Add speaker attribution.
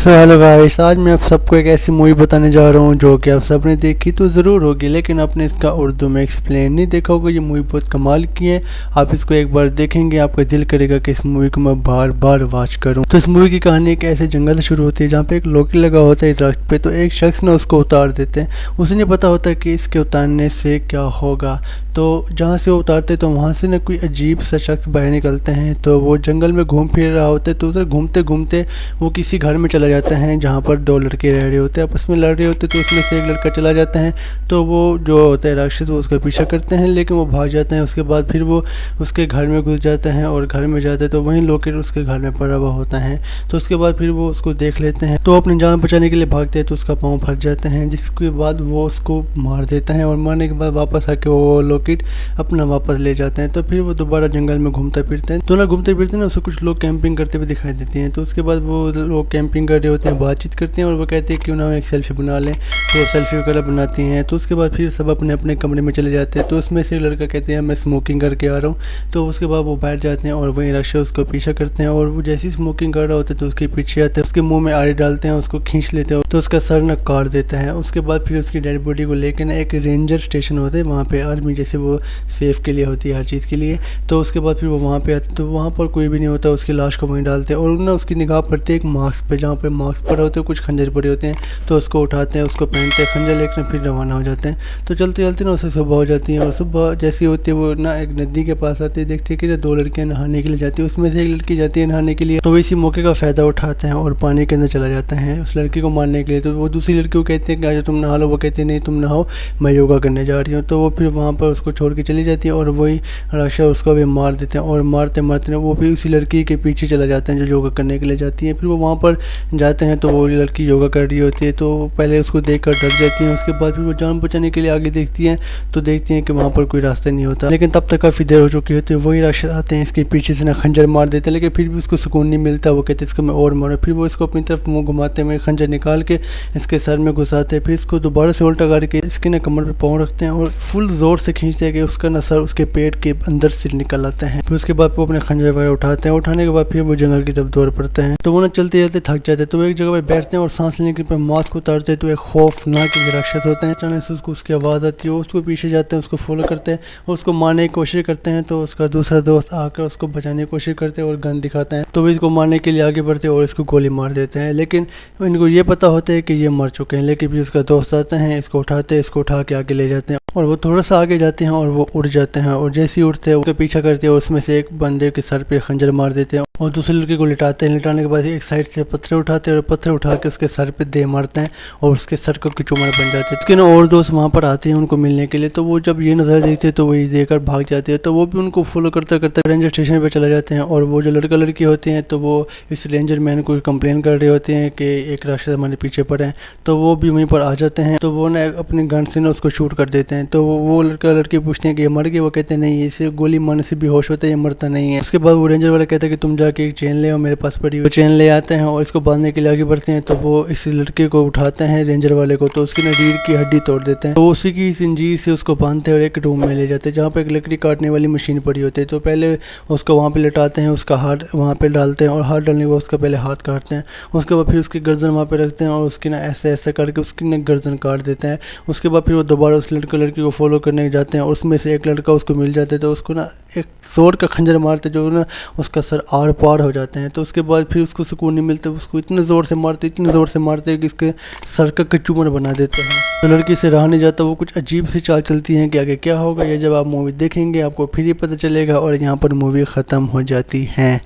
Speaker 1: Hello guys, आज मैं आप सबको एक ऐसी मूवी बताने जा रहा हूँ जो कि आप सबने देखी तो ज़रूर होगी, लेकिन आपने इसका उर्दू में एक्सप्लेन नहीं देखा होगा। ये मूवी बहुत कमाल की है। आप इसको एक बार देखेंगे आपका दिल करेगा कि इस मूवी को मैं बार बार वॉच करूँ। तो इस मूवी की कहानी एक ऐसे जंगल से शुरू होती है जहाँ पे एक लोकी लगा होता है इस दरख्त पे। तो एक शख्स ने उसको उतार देते हैं। उसे नहीं पता होता कि इसके उतारने से क्या होगा। तो जहाँ से वो उतारते तो वहाँ से ना कोई अजीब सा शख्स बाहर निकलते हैं। तो वो जंगल में घूम फिर रहा होता है। तो उधर घूमते घूमते वो किसी घर में चला जाते हैं जहाँ पर दो लड़के रह रहे होते हैं, आपस में लड़ रहे होते हैं। तो उसमें से एक लड़का चला जाता है। तो वो जो होता है राक्षस वो उसका पीछा करते हैं, लेकिन वो भाग जाते हैं। उसके बाद फिर वो उसके घर में घुस जाते हैं और घर में जाते हैं तो वहीं लोकेट उसके घर में पड़ा हुआ होता है। तो उसके बाद फिर वो उसको देख लेते हैं। तो अपनी जान बचाने के लिए भागते हैं तो उसका पाँव फंस जाते हैं, जिसके बाद वो उसको मार देता है और मारने के बाद वापस आके वो लोकेट अपना वापस ले जाते हैं। तो फिर वो दोबारा जंगल में घूमते फिरते हैं। तो ना घूमते फिरते ना उसे कुछ लोग कैंपिंग करते हुए दिखाई देते हैं। तो उसके बाद वो लोग कैंपिंग कर रहे होते हैं, बातचीत करते हैं और वो कहते हैं क्यों ना एक सेल्फी बना लें। तो वो सेल्फी वगैरह बनाती हैं। तो उसके बाद फिर सब अपने अपने कमरे में चले जाते हैं। तो उसमें से एक लड़का कहते हैं मैं स्मोकिंग करके आ रहा हूँ। तो उसके बाद वो बैठ जाते हैं और वहीं राक्षस उसको पीछा करते हैं और वो जैसे ही स्मोकिंग कर रहा होता है तो उसके पीछे आते हैं, उसके मुंह में आड़े डालते हैं, उसको खींच लेते हैं तो उसका सर न काट देता है। उसके बाद फिर उसकी डेड बॉडी को लेकर ना एक रेंजर स्टेशन होता है, वहाँ पे आर्मी जैसे वो सेफ के लिए होती है हर चीज़ के लिए। तो उसके बाद फिर वो वहाँ पे आते तो वहाँ पर कोई भी नहीं होता, उसकी लाश को वहीं डालते हैं और ना उसकी निगाह पड़ती है एक मास्क पे, जहाँ पे मास्क पड़े होते हैं कुछ खंजर पड़े होते हैं। तो उसको उठाते हैं, उसको पहनते हैं, खंजर लेकर फिर रवाना हो जाते हैं। तो चलते चलते ना उसे सुबह हो जाती है और सुबह जैसी होती है वो ना एक नदी के पास आती है, देखते हैं कि दो लड़कियां नहाने के लिए जाती है। उसमें से एक लड़की जाती है नहाने के लिए, तो वो इसी मौके का फ़ायदा उठाते हैं और पानी के अंदर चला जाता है उस लड़की को मारने के लिए। तो वो दूसरी लड़की को कहते हैं कि आज तुम नहा लो। वो कहती है नहीं तुम नहाओ, मैं योगा करने जा रही हूँ। तो वो फिर वहाँ पर उसको छोड़ के चली जाती है और वही राक्षस उसको भी मार देते हैं और मारते मारते वो भी उसी लड़की के पीछे चला जाते हैं जो योगा करने के लिए जाती है। फिर वो वहाँ पर जाते हैं तो वो लड़की योगा कर रही होती है। तो पहले उसको देखकर डर जाती है। उसके बाद फिर वो जान बचाने के लिए आगे देखती हैं तो देखती हैं कि वहाँ पर कोई रास्ता नहीं होता, लेकिन तब तक काफ़ी देर हो चुकी होती है। वही राक्षस आते हैं, इसके पीछे से ना खंजर मार देते हैं, लेकिन फिर भी उसको सुकून नहीं मिलता। वो कहते हैं इसको मैं और मारूं। फिर वो इसको अपनी तरफ मुँह घुमाते हुए खंजर निकाल के इसके सर में घुसाते हैं। फिर इसको दोबारा से उल्टा करके इसके ना कमर पर पाँव रखते हैं और फुल जोर से खींचते हैं कि उसका ना सर उसके पेट के अंदर से निकल आता है। फिर उसके बाद वो अपने खंजर वगैरह उठाते हैं। उठाने के बाद फिर वो जंगल की तरफ दौड़ पड़ते हैं। तो वो ना चलते चलते थक जाते हैं। तो वो एक जगह पर बैठते हैं और सांस लेने के पर मास्क उतारते हैं तो एक खौफनाक राक्षस होते हैं। अचानक से उसको उसकी आवाज़ आती है, उसको पीछे जाते हैं, उसको फॉलो करते हैं और उसको मारने की कोशिश करते हैं। तो उसका दूसरा दोस्त आकर उसको बचाने की कोशिश करते हैं और गन दिखाते हैं। तो वो इसको मारने के लिए आगे बढ़ते हैं और इसको गोली मार देते हैं, लेकिन इनको ये पता होता है कि ये मर चुके हैं। लेकिन फिर उसका दोस्त आते हैं, इसको उठाते हैं, इसको उठा के आगे ले जाते हैं और वो थोड़ा सा आगे जाते हैं और वो उड़ जाते हैं। और जैसे ही उड़ते हैं उसके पीछा करते हैं और उसमें से एक बंदे के सर पे खंजर मार देते हैं और दूसरे लड़के को लिटाते हैं। लिटाने के बाद एक साइड से पत्थर उठाते हैं और पत्थर उठा के उसके सर पे दे मारते हैं और उसके सर को चुमार बन जाते हैं। उसके ना और दोस्त वहाँ पर आते हैं उनको मिलने के लिए। तो वो जब ये नज़र देखते हैं तो वही देखकर भाग जाते हैं। तो वो भी उनको फॉलो करते करते रेंजर स्टेशन पर चले जाते हैं और वो जो लड़का लड़की होते हैं तो वो इस रेंजर मैन को कंप्लेन कर रहे होते हैं कि एक राक्षस हमारे पीछे पड़े हैं। तो वो भी वहीं पर आ जाते हैं। तो वो ना अपने गन से ना उसको शूट कर देते हैं। तो वो लड़का लड़की पूछते हैं कि ये मर गए। वो कहते हैं नहीं, इसे गोली मारने से भी होश होता है, ये मरता नहीं है। उसके बाद वो रेंजर वाला कहता है कि तुम जाके एक चेन ले आओ, मेरे पास पड़ी हुई चेन ले आते हैं और इसको बांधने के लिए आगे बढ़ते हैं। तो वो इस लड़के को उठाते हैं रेंजर वाले को, तो उसकी ना रीढ़ की हड्डी तोड़ देते हैं। तो उसी की जंजीर से उसको बांधते हैं और एक रूम में ले जाते हैं जहाँ पे एक लकड़ी काटने वाली मशीन पड़ी होती है। तो पहले उसको वहाँ पे लेटाते हैं, उसका हाथ वहाँ पे डालते हैं और हाथ डालने के बाद उसका पहले हाथ काटते हैं। उसके बाद फिर उसकी गर्दन वहाँ पे रखते हैं और उसकी ना ऐसे ऐसे करके उसकी ना गर्दन काट देते हैं। उसके बाद फिर वो दोबारा उस लड़की को फॉलो करने जाते हैं और उसमें से एक लड़का उसको मिल जाता है। तो उसको ना एक सोर का खंजर मारते जो ना उसका सर आर पार हो जाते हैं। तो उसके बाद फिर उसको सुकून नहीं मिलता, उसको इतने ज़ोर से मारते कि इसके सर का कचूमर बना देते हैं। तो लड़की से रहा नहीं जाता, वो कुछ अजीब सी चाल चलती है कि आगे क्या होगा ये जब आप मूवी देखेंगे आपको फिर ही पता चलेगा और यहाँ पर मूवी ख़त्म हो जाती है।